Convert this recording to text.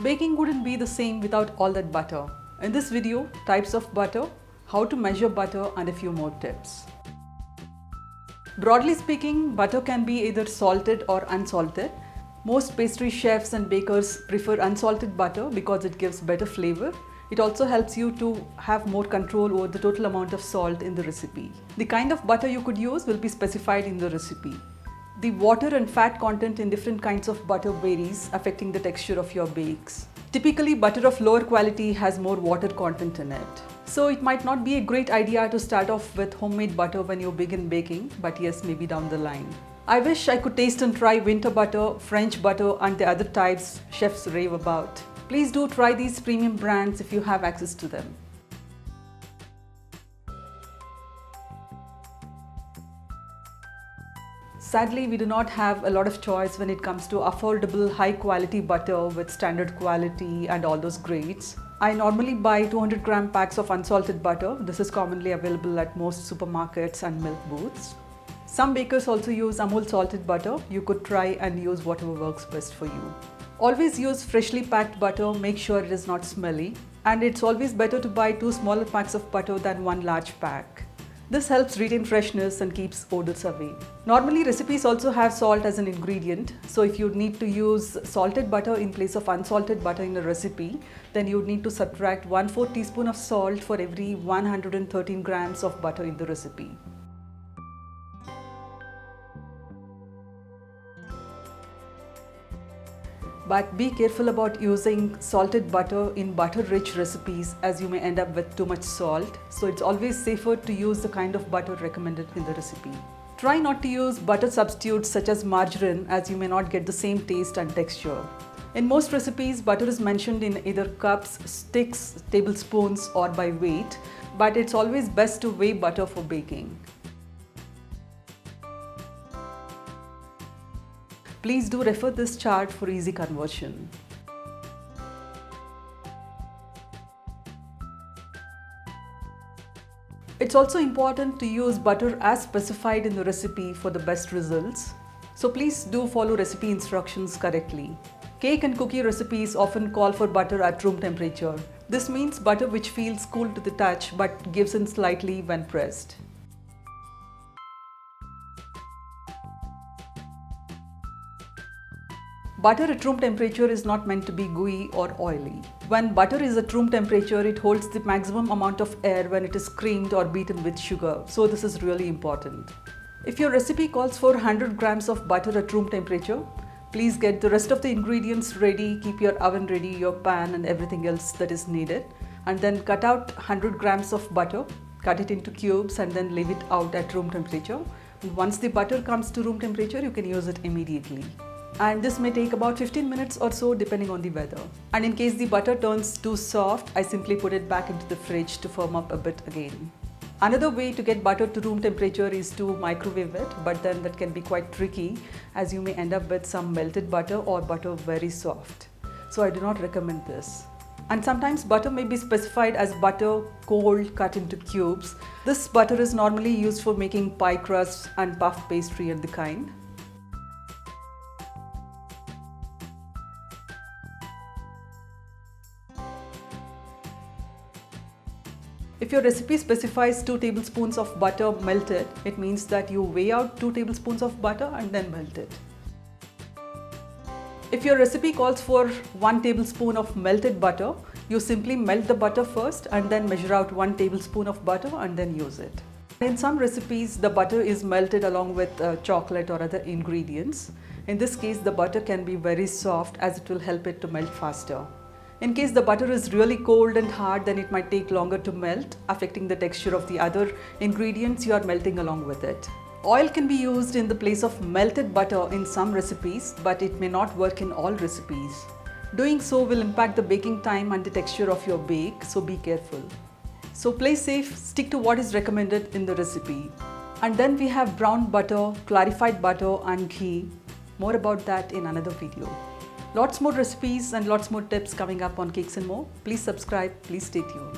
Baking wouldn't be the same without all that butter. In this video, types of butter, how to measure butter, and a few more tips. Broadly speaking, butter can be either salted or unsalted. Most pastry chefs and bakers prefer unsalted butter because it gives better flavor. It also helps you to have more control over the total amount of salt in the recipe. The kind of butter you could use will be specified in the recipe. The water and fat content in different kinds of butter varies, affecting the texture of your bakes. Typically, butter of lower quality has more water content in it. So it might not be a great idea to start off with homemade butter when you begin baking, but yes, maybe down the line. I wish I could taste and try winter butter, French butter, and the other types chefs rave about. Please do try these premium brands if you have access to them. Sadly, we do not have a lot of choice when it comes to affordable, high-quality butter with standard quality and all those grades. I normally buy 200-gram packs of unsalted butter. This is commonly available at most supermarkets and milk booths. Some bakers also use Amul salted butter. You could try and use whatever works best for you. Always use freshly packed butter. Make sure it is not smelly. And it's always better to buy 2 smaller packs of butter than 1 large pack. This helps retain freshness and keeps odors away. Normally, recipes also have salt as an ingredient. So if you need to use salted butter in place of unsalted butter in a recipe, then you would need to subtract 1/4 teaspoon of salt for every 113 grams of butter in the recipe. But be careful about using salted butter in butter-rich recipes, as you may end up with too much salt. So it's always safer to use the kind of butter recommended in the recipe. Try not to use butter substitutes such as margarine, as you may not get the same taste and texture. In most recipes, butter is mentioned in either cups, sticks, tablespoons, or by weight, but it's always best to weigh butter for baking. Please do refer this chart for easy conversion. It's also important to use butter as specified in the recipe for the best results. So please do follow recipe instructions correctly. Cake and cookie recipes often call for butter at room temperature. This means butter which feels cool to the touch but gives in slightly when pressed. Butter at room temperature is not meant to be gooey or oily. When butter is at room temperature, it holds the maximum amount of air when it is creamed or beaten with sugar. So this is really important. If your recipe calls for 100 grams of butter at room temperature, please get the rest of the ingredients ready, keep your oven ready, your pan and everything else that is needed. And then cut out 100 grams of butter, cut it into cubes and then leave it out at room temperature. And once the butter comes to room temperature, you can use it immediately. And this may take about 15 minutes or so depending on the weather. And in case the butter turns too soft, I simply put it back into the fridge to firm up a bit again. Another way to get butter to room temperature is to microwave it, but then that can be quite tricky as you may end up with some melted butter or butter very soft. So I do not recommend this. And sometimes butter may be specified as butter cold cut into cubes. This butter is normally used for making pie crusts and puff pastry and the kind. If your recipe specifies 2 tablespoons of butter melted, it means that you weigh out 2 tablespoons of butter and then melt it. If your recipe calls for 1 tablespoon of melted butter, you simply melt the butter first and then measure out 1 tablespoon of butter and then use it. In some recipes, the butter is melted along with chocolate or other ingredients. In this case, the butter can be very soft as it will help it to melt faster. In case the butter is really cold and hard, then it might take longer to melt, affecting the texture of the other ingredients you are melting along with it. Oil can be used in the place of melted butter in some recipes, but it may not work in all recipes. Doing so will impact the baking time and the texture of your bake, so be careful. So play safe, stick to what is recommended in the recipe. And then we have brown butter, clarified butter and ghee. More about that in another video. Lots more recipes and lots more tips coming up on Cakes and More. Please subscribe, please stay tuned.